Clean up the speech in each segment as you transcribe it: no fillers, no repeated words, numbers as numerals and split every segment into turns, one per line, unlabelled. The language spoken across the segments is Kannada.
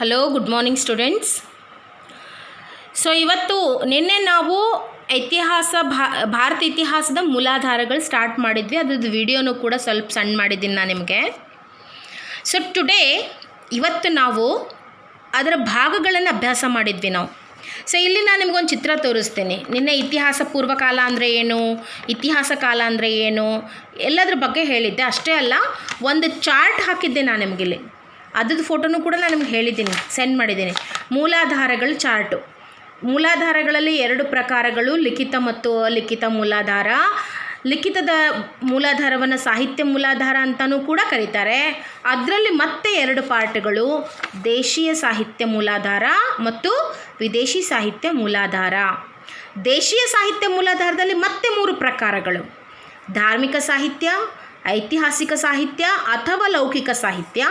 Hello, good morning students. So ಇವತ್ತು ನಿನ್ನೆ ನಾವು ಭಾರತ ಇತಿಹಾಸದ ಮೂಲಾಧಾರಗಳು ಸ್ಟಾರ್ಟ್ ಮಾಡಿದ್ವಿ. ಅದ್ರದ್ದು ವಿಡಿಯೋನೂ ಕೂಡ ಸ್ವಲ್ಪ ಸಣ್ಣ ಮಾಡಿದ್ದೀನಿ ನಾನು ನಿಮಗೆ. ಸೊ ಇವತ್ತು ನಾವು ಅದರ ಭಾಗಗಳನ್ನು ಅಭ್ಯಾಸ ಮಾಡಿದ್ವಿ ನಾವು. ಸೊ ಇಲ್ಲಿ ನಾನು ನಿಮಗೊಂದು ಚಿತ್ರ ತೋರಿಸ್ತೀನಿ. ನಿನ್ನೆ ಇತಿಹಾಸ ಪೂರ್ವಕಾಲ ಅಂದರೆ ಏನು, ಇತಿಹಾಸ ಕಾಲ ಅಂದರೆ ಏನು, ಎಲ್ಲದ್ರ ಬಗ್ಗೆ ಹೇಳಿದ್ದೆ. ಅಷ್ಟೇ ಅಲ್ಲ, ಒಂದು ಚಾರ್ಟ್ ಹಾಕಿದ್ದೆ ನಾನು ನಿಮಗಿಲ್ಲಿ. ಅದ್ರದ್ದು ಫೋಟೋನು ಕೂಡ ನಾನು ನಿಮ್ಗೆ ಹೇಳಿದ್ದೀನಿ, ಸೆಂಡ್ ಮಾಡಿದ್ದೀನಿ. ಮೂಲಾಧಾರಗಳ ಚಾರ್ಟು. ಮೂಲಾಧಾರಗಳಲ್ಲಿ 2 ಪ್ರಕಾರಗಳು, ಲಿಖಿತ ಮತ್ತು ಅಲಿಖಿತ ಮೂಲಾಧಾರ. ಲಿಖಿತದ ಮೂಲಾಧಾರವನ್ನು ಸಾಹಿತ್ಯ ಮೂಲಾಧಾರ ಅಂತಲೂ ಕೂಡ ಕರೀತಾರೆ. ಅದರಲ್ಲಿ ಮತ್ತೆ 2 ಪಾರ್ಟ್ಗಳು, ದೇಶೀಯ ಸಾಹಿತ್ಯ ಮೂಲಾಧಾರ ಮತ್ತು ವಿದೇಶಿ ಸಾಹಿತ್ಯ ಮೂಲಾಧಾರ. ದೇಶೀಯ ಸಾಹಿತ್ಯ ಮೂಲಾಧಾರದಲ್ಲಿ ಮತ್ತೆ 3 ಪ್ರಕಾರಗಳು: ಧಾರ್ಮಿಕ ಸಾಹಿತ್ಯ, ಐತಿಹಾಸಿಕ ಸಾಹಿತ್ಯ ಅಥವಾ ಲೌಕಿಕ ಸಾಹಿತ್ಯ,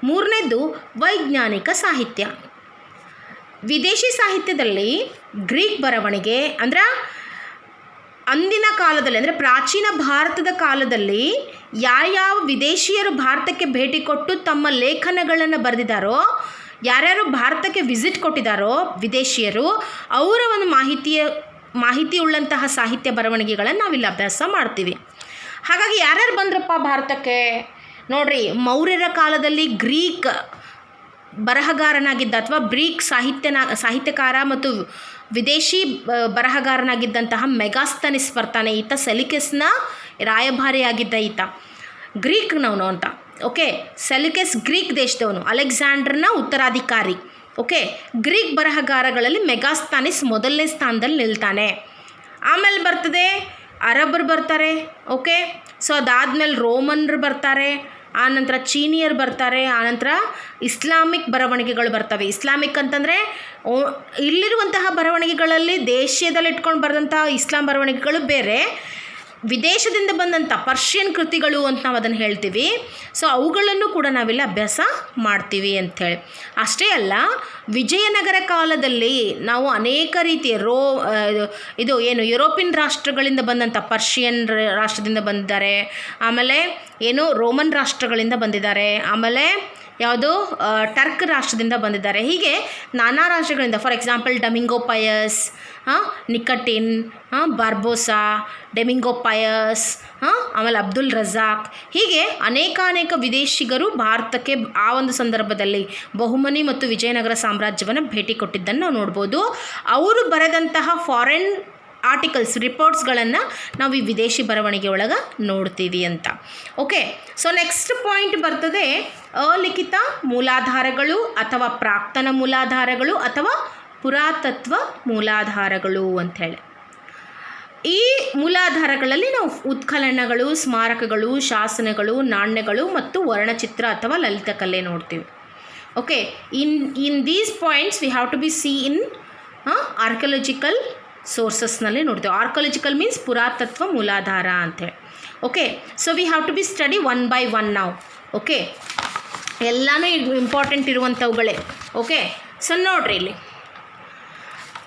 3ನೇದು ವೈಜ್ಞಾನಿಕ ಸಾಹಿತ್ಯ. ವಿದೇಶಿ ಸಾಹಿತ್ಯದಲ್ಲಿ ಗ್ರೀಕ್ ಬರವಣಿಗೆ ಅಂದರೆ ಅಂದಿನ ಕಾಲದಲ್ಲಿ, ಅಂದರೆ ಪ್ರಾಚೀನ ಭಾರತದ ಕಾಲದಲ್ಲಿ ಯಾವ್ಯಾವ ವಿದೇಶಿಯರು ಭಾರತಕ್ಕೆ ಭೇಟಿ ಕೊಟ್ಟು ತಮ್ಮ ಲೇಖನಗಳನ್ನು ಬರೆದಿದ್ದಾರೋ, ಯಾರ್ಯಾರು ಭಾರತಕ್ಕೆ ವಿಸಿಟ್ ಕೊಟ್ಟಿದ್ದಾರೋ ವಿದೇಶಿಯರು, ಅವರ ಒಂದು ಮಾಹಿತಿ ಉಳ್ಳಂತಹ ಸಾಹಿತ್ಯ ಬರವಣಿಗೆಗಳನ್ನು ನಾವಿಲ್ಲಿ ಅಭ್ಯಾಸ ಮಾಡ್ತೀವಿ. ಹಾಗಾಗಿ ಯಾರ್ಯಾರು ಬಂದ್ರಪ್ಪ ಭಾರತಕ್ಕೆ ನೋಡ್ರಿ, ಮೌರ್ಯರ ಕಾಲದಲ್ಲಿ ಗ್ರೀಕ್ ಬರಹಗಾರನಾಗಿದ್ದ ಅಥವಾ ಗ್ರೀಕ್ ಸಾಹಿತ್ಯಕಾರ ಮತ್ತು ವಿದೇಶಿ ಬರಹಗಾರನಾಗಿದ್ದಂತಹ ಮೆಗಾಸ್ತನಿಸ್ ಬರ್ತಾನೆ. ಈತ ಸೆಲಿಕಸ್ನ ರಾಯಭಾರಿಯಾಗಿದ್ದ ಈತ, ಗ್ರೀಕ್ನವನು ಅಂತ. ಓಕೆ, ಸೆಲಿಕಸ್ ಗ್ರೀಕ್ ದೇಶದವನು, ಅಲೆಕ್ಸಾಂಡರ್ನ ಉತ್ತರಾಧಿಕಾರಿ. ಓಕೆ, ಗ್ರೀಕ್ ಬರಹಗಾರಗಳಲ್ಲಿ ಮೆಗಾಸ್ತನಿಸ್ ಮೊದಲನೇ ಸ್ಥಾನದಲ್ಲಿ ನಿಲ್ತಾನೆ. ಆಮೇಲೆ ಬರ್ತದೆ ಅರಬರು ಬರ್ತಾರೆ. ಓಕೆ, ಸೊ ಅದಾದಮೇಲೆ ರೋಮನ್ರು ಬರ್ತಾರೆ, ಆನಂತರ ಚೀನಿಯರು ಬರ್ತಾರೆ, ಆನಂತರ ಇಸ್ಲಾಮಿಕ್ ಬರವಣಿಗೆಗಳು ಬರ್ತವೆ. ಇಸ್ಲಾಮಿಕ್ ಅಂತಂದರೆ ಇಲ್ಲಿರುವಂತಹ ಬರವಣಿಗೆಗಳಲ್ಲಿ ದೇಶದಲ್ಲಿ ಇಟ್ಕೊಂಡು ಬರೆದಂತಹ ಇಸ್ಲಾಂ ಬರವಣಿಗೆಗಳು ಬೇರೆ, ವಿದೇಶದಿಂದ ಬಂದಂಥ ಪರ್ಷಿಯನ್ ಕೃತಿಗಳು ಅಂತ ನಾವು ಅದನ್ನು ಹೇಳ್ತೀವಿ. ಸೊ ಅವುಗಳನ್ನು ಕೂಡ ನಾವಿಲ್ಲಿ ಅಭ್ಯಾಸ ಮಾಡ್ತೀವಿ ಅಂಥೇಳಿ. ಅಷ್ಟೇ ಅಲ್ಲ, ವಿಜಯನಗರ ಕಾಲದಲ್ಲಿ ನಾವು ಅನೇಕ ರೀತಿಯ ಯುರೋಪಿಯನ್ ರಾಷ್ಟ್ರಗಳಿಂದ ಬಂದಂಥ ಪರ್ಷಿಯನ್ ರಾಷ್ಟ್ರದಿಂದ ಬಂದಿದ್ದಾರೆ, ಆಮೇಲೆ ರೋಮನ್ ರಾಷ್ಟ್ರಗಳಿಂದ ಬಂದಿದ್ದಾರೆ, ಆಮೇಲೆ ಟರ್ಕ್ ರಾಷ್ಟ್ರದಿಂದ ಬಂದಿದ್ದಾರೆ. ಹೀಗೆ ನಾನಾ ರಾಷ್ಟ್ರಗಳಿಂದ, for example ಡಮಿಂಗೋ Pius, ನಿಕಟಿನ್, Barbosa, ಡೆಮಿಂಗೋ Pius, ಆಮೇಲೆ ಅಬ್ದುಲ್ ರಜಾಕ್, ಹೀಗೆ ಅನೇಕ ವಿದೇಶಿಗರು ಭಾರತಕ್ಕೆ ಆ ಒಂದು ಸಂದರ್ಭದಲ್ಲಿ ಬಹುಮನಿ ಮತ್ತು ವಿಜಯನಗರ ಸಾಮ್ರಾಜ್ಯವನ್ನು ಭೇಟಿ ಕೊಟ್ಟಿದ್ದನ್ನು ನಾವು ನೋಡ್ಬೋದು. ಅವರು ಬರೆದಂತಹ ಫಾರಿನ್ ಆರ್ಟಿಕಲ್ಸ್, ರಿಪೋರ್ಟ್ಸ್ಗಳನ್ನು ನಾವು ಈ ವಿದೇಶಿ ಬರವಣಿಗೆ ಒಳಗೆ ನೋಡ್ತೀವಿ ಅಂತ. ಓಕೆ, ಸೊ ನೆಕ್ಸ್ಟ್ ಪಾಯಿಂಟ್ ಬರ್ತದೆ ಅಲಿಖಿತ ಮೂಲಾಧಾರಗಳು ಅಥವಾ ಪ್ರಾಕ್ತನ ಮೂಲಾಧಾರಗಳು ಅಥವಾ ಪುರಾತತ್ವ ಮೂಲಾಧಾರಗಳು ಅಂಥೇಳಿ. ಈ ಮೂಲಾಧಾರಗಳಲ್ಲಿ ನಾವು ಉತ್ಖನನಗಳು, ಸ್ಮಾರಕಗಳು, ಶಾಸನಗಳು, ನಾಣ್ಯಗಳು ಮತ್ತು ವರ್ಣಚಿತ್ರ ಅಥವಾ ಲಲಿತಕಲೆ ನೋಡ್ತೀವಿ. Okay, in these points we have to be see in archaeological ಸೋರ್ಸಸ್ನಲ್ಲಿ ನೋಡ್ತೀವಿ. ಆರ್ಕಿಯಾಲಜಿಕಲ್ ಮೀನ್ಸ್ ಪುರಾತತ್ವ ಮೂಲಾಧಾರ ಅಂಥೇಳಿ. Okay, so we have to be study 1 by 1 ನಾವು. ಓಕೆ, ಎಲ್ಲನೂ ಇಂಪಾರ್ಟೆಂಟ್ ಇರುವಂಥವುಗಳೇ. ಓಕೆ, ಸೊ ನೋಡ್ರಿ ಇಲ್ಲಿ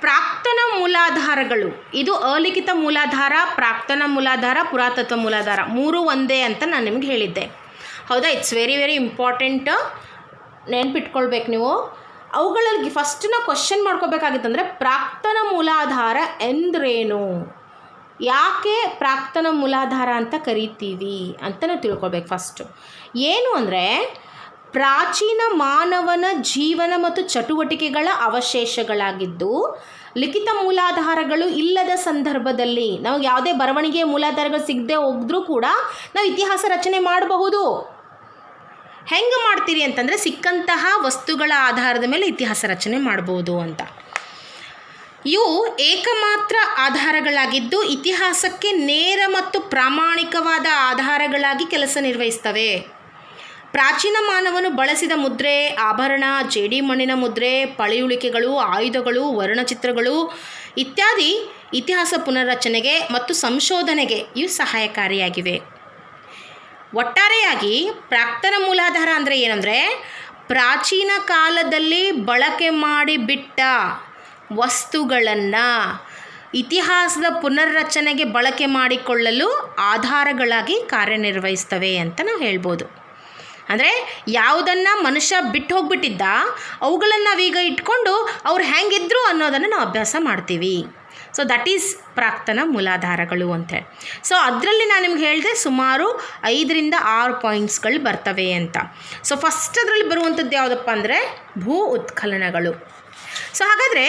ಪ್ರಾಕ್ತನ ಮೂಲಾಧಾರಗಳು. ಇದು ಅಲಿಖಿತ ಮೂಲಾಧಾರ, ಪ್ರಾಕ್ತನ ಮೂಲಾಧಾರ, ಪುರಾತತ್ವ ಮೂಲಾಧಾರ 3 ಒಂದೇ ಅಂತ ನಾನು ನಿಮ್ಗೆ ಹೇಳಿದ್ದೆ. ಹೌದಾ? ಇಟ್ಸ್ ವೆರಿ ಇಂಪಾರ್ಟೆಂಟ್, ನೆನ್ಪಿಟ್ಕೊಳ್ಬೇಕು ನೀವು. ಅವುಗಳಲ್ಲಿ ಫಸ್ಟ್ ನಾವು ಕ್ವಶನ್ ಮಾಡ್ಕೋಬೇಕಾಗಿತ್ತಂದರೆ ಪ್ರಾಕ್ತನ ಮೂಲಾಧಾರ ಎಂದ್ರೇನು, ಯಾಕೆ ಪ್ರಾಕ್ತನ ಮೂಲಾಧಾರ ಅಂತ ಕರಿತೀವಿ ಅಂತ ನಾವು ತಿಳ್ಕೊಳ್ಬೇಕು. ಫಸ್ಟು ಏನು ಅಂದರೆ, ಪ್ರಾಚೀನ ಮಾನವನ ಜೀವನ ಮತ್ತು ಚಟುವಟಿಕೆಗಳ ಅವಶೇಷಗಳಾಗಿದ್ದು, ಲಿಖಿತ ಮೂಲಾಧಾರಗಳು ಇಲ್ಲದ ಸಂದರ್ಭದಲ್ಲಿ ನಮಗೆ ಯಾವುದೇ ಬರವಣಿಗೆಯ ಮೂಲಾಧಾರಗಳು ಸಿಗದೆ ಹೋದ್ರೂ ಕೂಡ ನಾವು ಇತಿಹಾಸ ರಚನೆ ಮಾಡಬಹುದು. ಹೆಂಗೆ ಮಾಡ್ತೀರಿ ಅಂತಂದರೆ, ಸಿಕ್ಕಂತಹ ವಸ್ತುಗಳ ಆಧಾರದ ಮೇಲೆ ಇತಿಹಾಸ ರಚನೆ ಮಾಡ್ಬೋದು ಅಂತ. ಇವು ಏಕಮಾತ್ರ ಆಧಾರಗಳಾಗಿದ್ದು ಇತಿಹಾಸಕ್ಕೆ ನೇರ ಮತ್ತು ಪ್ರಾಮಾಣಿಕವಾದ ಆಧಾರಗಳಾಗಿ ಕೆಲಸ ನಿರ್ವಹಿಸ್ತವೆ. ಪ್ರಾಚೀನ ಮಾನವನು ಬಳಸಿದ ಮುದ್ರೆ, ಆಭರಣ, ಜೇಡಿ ಮಣ್ಣಿನ ಮುದ್ರೆ, ಪಳೆಯುಳಿಕೆಗಳು, ಆಯುಧಗಳು, ವರ್ಣಚಿತ್ರಗಳು ಇತ್ಯಾದಿ ಇತಿಹಾಸ ಪುನರ್ರಚನೆಗೆ ಮತ್ತು ಸಂಶೋಧನೆಗೆ ಇವು ಸಹಾಯಕಾರಿಯಾಗಿವೆ. ಒಟ್ಟಾರೆಯಾಗಿ ಪ್ರಾಕ್ತನ ಮೂಲಾಧಾರ ಅಂದರೆ ಏನಂದರೆ, ಪ್ರಾಚೀನ ಕಾಲದಲ್ಲಿ ಬಳಕೆ ಮಾಡಿಬಿಟ್ಟ ವಸ್ತುಗಳನ್ನು ಇತಿಹಾಸದ ಪುನರ್ರಚನೆಗೆ ಬಳಕೆ ಮಾಡಿಕೊಳ್ಳಲು ಆಧಾರಗಳಾಗಿ ಕಾರ್ಯನಿರ್ವಹಿಸ್ತವೆ ಅಂತ ನಾವು ಹೇಳ್ಬೋದು. ಅಂದರೆ ಯಾವುದನ್ನು ಮನುಷ್ಯ ಬಿಟ್ಟು ಹೋಗ್ಬಿಟ್ಟಿದ್ದ ಅವುಗಳನ್ನು ನಾವೀಗ ಇಟ್ಕೊಂಡು ಅವ್ರು ಹೆಂಗಿದ್ರು ಅನ್ನೋದನ್ನು ನಾವು ಅಭ್ಯಾಸ ಮಾಡ್ತೀವಿ. ಸೊ ದಟ್ ಈಸ್ ಪ್ರಾಕ್ತನ ಮೂಲಾಧಾರಗಳು ಅಂತೇಳಿ. ಸೊ ಅದರಲ್ಲಿ ನಾನು ನಿಮ್ಗೆ ಹೇಳಿದೆ ಸುಮಾರು 5-6 ಪಾಯಿಂಟ್ಸ್ಗಳು ಬರ್ತವೆ ಅಂತ. ಸೊ ಫಸ್ಟ್ ಅದರಲ್ಲಿ ಬರುವಂಥದ್ದು ಯಾವುದಪ್ಪ ಅಂದರೆ ಭೂ ಉತ್ಖನನಗಳು. ಸೊ ಹಾಗಾದರೆ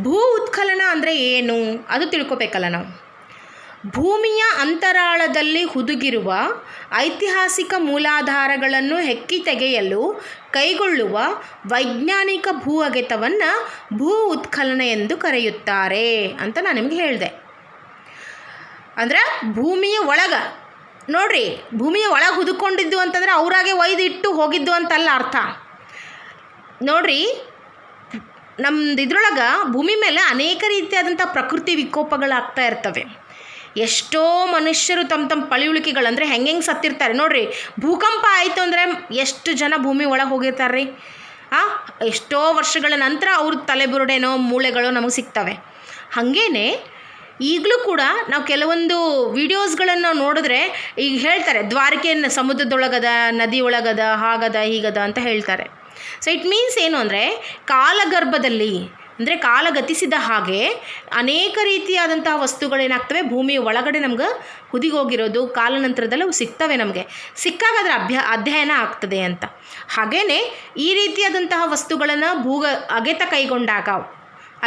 ಭೂ ಉತ್ಖನನ ಅಂದರೆ ಏನು ಅದು ತಿಳ್ಕೊಬೇಕಲ್ಲ ನಾವು. ಭೂಮಿಯ ಅಂತರಾಳದಲ್ಲಿ ಹುದುಗಿರುವ ಐತಿಹಾಸಿಕ ಮೂಲಾಧಾರಗಳನ್ನು ಹೆಕ್ಕಿ ತೆಗೆಯಲು ಕೈಗೊಳ್ಳುವ ವೈಜ್ಞಾನಿಕ ಭೂ ಅಗೆತವನ್ನು ಭೂ ಉತ್ಖನನ ಎಂದು ಕರೆಯುತ್ತಾರೆ ಅಂತ ನಾನು ನಿಮಗೆ ಹೇಳಿದೆ. ಅಂದರೆ ಭೂಮಿಯ ಒಳಗೆ ನೋಡ್ರಿ, ಭೂಮಿಯ ಒಳಗೆ ಹುದುಕೊಂಡಿದ್ದು ಅಂತಂದರೆ ಅವರಾಗೆ ಒಯ್ದು ಇಟ್ಟು ಹೋಗಿದ್ದು ಅಂತಲ್ಲ ಅರ್ಥ. ನೋಡ್ರಿ, ನಮ್ದು ಇದ್ರೊಳಗೆ ಭೂಮಿ ಮೇಲೆ ಅನೇಕ ರೀತಿಯಾದಂಥ ಪ್ರಕೃತಿ ವಿಕೋಪಗಳಾಗ್ತಾ ಇರ್ತವೆ. ಎಷ್ಟೋ ಮನುಷ್ಯರು ತಮ್ಮ ಪಳಿಯುಳಿಕೆಗಳು ಅಂದರೆ ಹೆಂಗೆ ಸತ್ತಿರ್ತಾರೆ ನೋಡ್ರಿ. ಭೂಕಂಪ ಆಯಿತು ಅಂದರೆ ಎಷ್ಟು ಜನ ಭೂಮಿ ಒಳಗೆ ಹೋಗಿರ್ತಾರೆ ರೀ. ಎಷ್ಟೋ ವರ್ಷಗಳ ನಂತರ ಅವ್ರ ತಲೆಬುರುಡೆನೋ ಮೂಳೆಗಳೋ ನಮಗೆ ಸಿಗ್ತವೆ. ಹಾಗೇನೆ ಈಗಲೂ ಕೂಡ ನಾವು ಕೆಲವೊಂದು ವಿಡಿಯೋಸ್ಗಳನ್ನು ನೋಡಿದ್ರೆ ಈಗ ಹೇಳ್ತಾರೆ ದ್ವಾರಕೆ ಸಮುದ್ರದೊಳಗದ, ನದಿ ಒಳಗದ, ಹಾಗದ ಹೀಗದ ಅಂತ ಹೇಳ್ತಾರೆ. ಸೊ ಇಟ್ ಮೀನ್ಸ್ ಏನು ಅಂದರೆ ಕಾಲಗರ್ಭದಲ್ಲಿ ಅಂದರೆ ಕಾಲ ಗತಿಸಿದ ಹಾಗೆ ಅನೇಕ ರೀತಿಯಾದಂತಹ ವಸ್ತುಗಳೇನಾಗ್ತವೆ ಭೂಮಿಯ ಒಳಗಡೆ ನಮ್ಗೆ ಹುದಿಗೋಗಿರೋದು ಕಾಲಾನಂತರದಲ್ಲಿ ಅವು ಸಿಗ್ತವೆ. ನಮಗೆ ಸಿಕ್ಕಾಗ ಅದರ ಅಧ್ಯಯನ ಆಗ್ತದೆ ಅಂತ. ಹಾಗೆಯೇ ಈ ರೀತಿಯಾದಂತಹ ವಸ್ತುಗಳನ್ನು ಅಗೆತ ಕೈಗೊಂಡಾಗ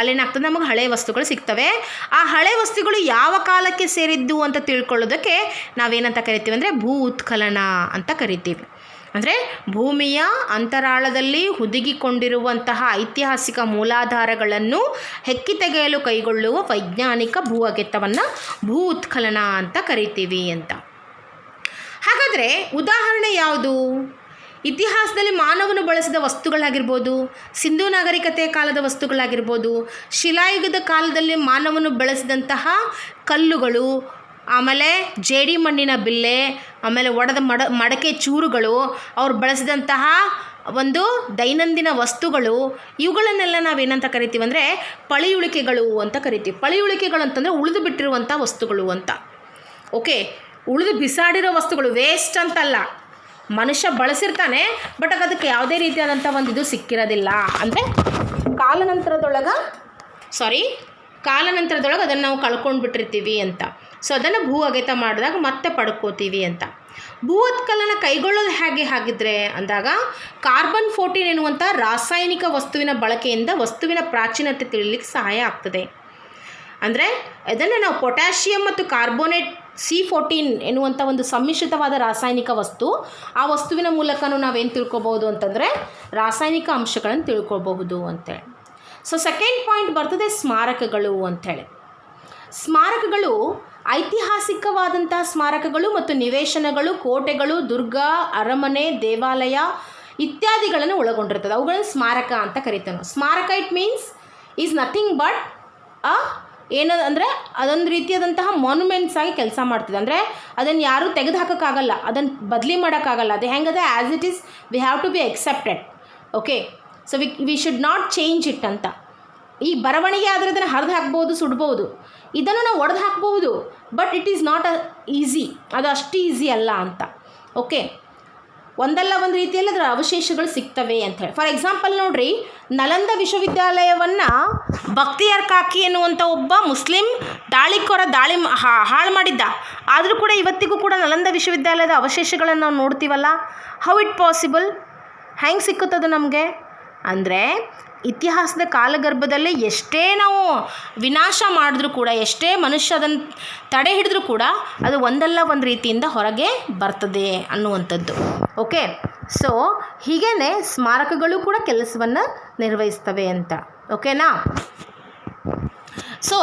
ಅಲ್ಲೇನಾಗ್ತದೆ ನಮಗೆ ಹಳೆಯ ವಸ್ತುಗಳು ಸಿಗ್ತವೆ. ಆ ಹಳೆಯ ವಸ್ತುಗಳು ಯಾವ ಕಾಲಕ್ಕೆ ಸೇರಿದ್ದು ಅಂತ ತಿಳ್ಕೊಳ್ಳೋದಕ್ಕೆ ನಾವೇನಂತ ಕರಿತೀವಿ ಅಂದರೆ ಭೂ ಉತ್ಖನನ ಅಂತ ಕರಿತೀವಿ. ಅಂದರೆ ಭೂಮಿಯ ಅಂತರಾಳದಲ್ಲಿ ಹುದುಗಿಕೊಂಡಿರುವಂತಹ ಐತಿಹಾಸಿಕ ಮೂಲಾಧಾರಗಳನ್ನು ಹೆಕ್ಕಿ ತೆಗೆಯಲು ಕೈಗೊಳ್ಳುವ ವೈಜ್ಞಾನಿಕ ಭೂ ಅಗೆತವನ್ನು ಭೂ ಉತ್ಖನನ ಅಂತ ಕರಿತೀವಿ ಅಂತ. ಹಾಗಾದರೆ ಉದಾಹರಣೆ ಯಾವುದು? ಇತಿಹಾಸದಲ್ಲಿ ಮಾನವನು ಬಳಸಿದ ವಸ್ತುಗಳಾಗಿರ್ಬೋದು, ಸಿಂಧೂ ನಾಗರಿಕತೆಯ ಕಾಲದ ವಸ್ತುಗಳಾಗಿರ್ಬೋದು, ಶಿಲಾಯುಗದ ಕಾಲದಲ್ಲಿ ಮಾನವನು ಬಳಸಿದಂತಹ ಕಲ್ಲುಗಳು, ಆಮೇಲೆ ಜೇಡಿ ಮಣ್ಣಿನ ಬಿಲ್ಲೆ, ಆಮೇಲೆ ಒಡೆದ ಮಡಕೆ ಚೂರುಗಳು, ಅವ್ರು ಬಳಸಿದಂತಹ ಒಂದು ದೈನಂದಿನ ವಸ್ತುಗಳು, ಇವುಗಳನ್ನೆಲ್ಲ ನಾವೇನಂತ ಕರಿತೀವಿ ಅಂದರೆ ಪಳಿಯುಳಿಕೆಗಳು ಅಂತ ಕರಿತೀವಿ. ಪಳಿಯುಳಿಕೆಗಳು ಅಂತಂದರೆ ಉಳಿದು ಬಿಟ್ಟಿರುವಂಥ ವಸ್ತುಗಳು ಅಂತ. ಓಕೆ, ಉಳಿದು ಬಿಸಾಡಿರೋ ವಸ್ತುಗಳು, ವೇಸ್ಟ್ ಅಂತಲ್ಲ. ಮನುಷ್ಯ ಬಳಸಿರ್ತಾನೆ, ಬಟ್ ಅದಕ್ಕೆ ಯಾವುದೇ ರೀತಿಯಾದಂಥ ಒಂದು ಇದು ಸಿಕ್ಕಿರೋದಿಲ್ಲ. ಅಂದರೆ ಕಾಲಾನಂತರದೊಳಗೆ ಅದನ್ನು ನಾವು ಕಳ್ಕೊಂಡು ಬಿಟ್ಟಿರ್ತೀವಿ ಅಂತ. ಸೊ ಅದನ್ನು ಭೂ ಅಗೆತ ಮಾಡಿದಾಗ ಮತ್ತೆ ಪಡ್ಕೋತೀವಿ ಅಂತ. ಭೂ ಉತ್ಖನನ ಕೈಗೊಳ್ಳೋದು ಹೇಗೆ ಹಾಗಿದ್ರೆ ಅಂದಾಗ ಕಾರ್ಬನ್ 14 ಎನ್ನುವಂಥ ರಾಸಾಯನಿಕ ವಸ್ತುವಿನ ಬಳಕೆಯಿಂದ ವಸ್ತುವಿನ ಪ್ರಾಚೀನತೆ ತಿಳಿಲಿಕ್ಕೆ ಸಹಾಯ ಆಗ್ತದೆ. ಅಂದರೆ ಇದನ್ನು ನಾವು ಪೊಟ್ಯಾಷಿಯಂ ಮತ್ತು ಕಾರ್ಬೋನೇಟ್ C14 ಎನ್ನುವಂಥ ಒಂದು ಸಮ್ಮಿಶ್ರಿತವಾದ ರಾಸಾಯನಿಕ ವಸ್ತು. ಆ ವಸ್ತುವಿನ ಮೂಲಕನೂ ನಾವೇನು ತಿಳ್ಕೊಬೋದು ಅಂತಂದರೆ ರಾಸಾಯನಿಕ ಅಂಶಗಳನ್ನು ತಿಳ್ಕೊಬಹುದು ಅಂತೇಳಿ. ಸೊ ಸೆಕೆಂಡ್ ಪಾಯಿಂಟ್ ಬರ್ತದೆ ಸ್ಮಾರಕಗಳು ಅಂಥೇಳಿ. ಸ್ಮಾರಕಗಳು ಐತಿಹಾಸಿಕವಾದಂಥ ಸ್ಮಾರಕಗಳು ಮತ್ತು ನಿವೇಶನಗಳು, ಕೋಟೆಗಳು, ದುರ್ಗ, ಅರಮನೆ, ದೇವಾಲಯ ಇತ್ಯಾದಿಗಳನ್ನು ಒಳಗೊಂಡಿರ್ತದೆ. ಅವುಗಳನ್ನು ಸ್ಮಾರಕ ಅಂತ ಕರಿತೇವೆ ನಾವು. ಸ್ಮಾರಕ it means is nothing but ಏನಂದರೆ ಅದೊಂದು ರೀತಿಯಾದಂತಹ ಮಾನ್ಯುಮೆಂಟ್ಸ್ ಆಗಿ ಕೆಲಸ ಮಾಡ್ತದೆ. ಅಂದರೆ ಅದನ್ನು ಯಾರೂ ತೆಗೆದು ಹಾಕೋಕ್ಕಾಗಲ್ಲ, ಅದನ್ನು ಬದಲಿ ಮಾಡೋಕ್ಕಾಗಲ್ಲ. ಅದು ಹೆಂಗದೆ as it is we have to be accepted. Okay, so we should not change it ಅಂತ. ಈ ಬರವಣಿಗೆ ಆದರೆ ಅದನ್ನು ಹರಿದು ಹಾಕ್ಬೋದು, ಸುಡ್ಬೋದು. ಇದನ್ನು ನಾವು ಒಡೆದು ಹಾಕ್ಬೋದು, but it is not easy. ಅದು ಅಷ್ಟು ಈಸಿ ಅಲ್ಲ ಅಂತ. ಓಕೆ, ಒಂದಲ್ಲ ಒಂದು ರೀತಿಯಲ್ಲಿ ಅದರ ಅವಶೇಷಗಳು ಸಿಗ್ತವೆ ಅಂಥೇಳಿ. ಫಾರ್ ಎಕ್ಸಾಂಪಲ್ ನೋಡಿರಿ, ನಲಂದ ವಿಶ್ವವಿದ್ಯಾಲಯವನ್ನು ಬಕ್ತಿಯಾರ್ ಕಾಕಿ ಎನ್ನುವಂಥ ಒಬ್ಬ ಮುಸ್ಲಿಂ ದಾಳಿಕೋರ ಹಾಳು ಮಾಡಿದ್ದ. ಆದರೂ ಕೂಡ ಇವತ್ತಿಗೂ ಕೂಡ ನಲಂದ ವಿಶ್ವವಿದ್ಯಾಲಯದ ಅವಶೇಷಗಳನ್ನು ನಾವು ನೋಡ್ತೀವಲ್ಲ. How it possible? ಹೆಂಗೆ ಸಿಕ್ಕುತ್ತದು ನಮಗೆ? ಅಂದರೆ ಇತಿಹಾಸದ ಕಾಲಗರ್ಭದಲ್ಲಿ ಎಷ್ಟೇ ನಾವು ವಿನಾಶ ಮಾಡಿದ್ರೂ ಕೂಡ, ಎಷ್ಟೇ ಮನುಷ್ಯ ಅದನ್ನು ತಡೆ ಹಿಡಿದ್ರೂ ಕೂಡ ಅದು ಒಂದಲ್ಲ ಒಂದು ರೀತಿಯಿಂದ ಹೊರಗೆ ಬರ್ತದೆ ಅನ್ನುವಂಥದ್ದು. ಓಕೆ, ಸೊ ಹೀಗೇ ಸ್ಮಾರಕಗಳು ಕೂಡ ಕೆಲಸವನ್ನು ನಿರ್ವಹಿಸ್ತವೆ ಅಂತ. ಓಕೆನಾ? ಸೊ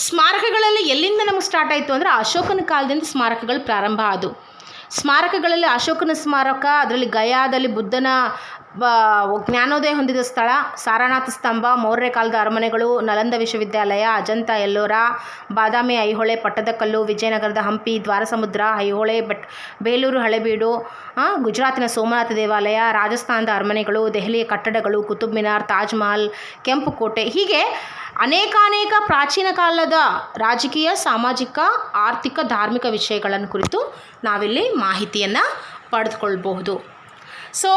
ಸ್ಮಾರಕಗಳಲ್ಲಿ ಎಲ್ಲಿಂದ ನಮಗೆ ಸ್ಟಾರ್ಟ್ ಆಯಿತು ಅಂದರೆ ಅಶೋಕನ ಕಾಲದಿಂದ ಸ್ಮಾರಕಗಳು ಪ್ರಾರಂಭ ಆದವು. ಸ್ಮಾರಕಗಳಲ್ಲಿ ಅಶೋಕನ ಸ್ಮಾರಕ, ಅದರಲ್ಲಿ ಗಯಾದಲ್ಲಿ ಬುದ್ಧನ ಜ್ಞಾನೋದಯ ಹೊಂದಿದ ಸ್ಥಳ, ಸಾರನಾಥ ಸ್ತಂಭ, ಮೌರ್ಯ ಕಾಲದ ಅರಮನೆಗಳು, ನಲಂದ ವಿಶ್ವವಿದ್ಯಾಲಯ, ಅಜಂತ ಎಲ್ಲೋರ, ಬಾದಾಮಿ ಐಹೊಳೆ, ಪಟ್ಟದಕಲ್ಲು, ವಿಜಯನಗರದ ಹಂಪಿ, ದ್ವಾರಸಮುದ್ರ, ಐಹೊಳೆ, ಬೇಲೂರು ಹಳೆಬೀಡು, ಗುಜರಾತಿನ ಸೋಮನಾಥ ದೇವಾಲಯ, ರಾಜಸ್ಥಾನದ ಅರಮನೆಗಳು, ದೆಹಲಿಯ ಕಟ್ಟಡಗಳು, ಕುತುಬ್ ಮಿನಾರ್, ತಾಜ್ ಮಹಲ್, ಕೆಂಪು ಕೋಟೆ, ಹೀಗೆ ಅನೇಕಾನೇಕ ಪ್ರಾಚೀನ ಕಾಲದ ರಾಜಕೀಯ, ಸಾಮಾಜಿಕ, ಆರ್ಥಿಕ, ಧಾರ್ಮಿಕ ವಿಷಯಗಳನ್ನು ಕುರಿತು ನಾವಿಲ್ಲಿ ಮಾಹಿತಿಯನ್ನು ಪಡೆದುಕೊಳ್ಬಹುದು. ಸೊ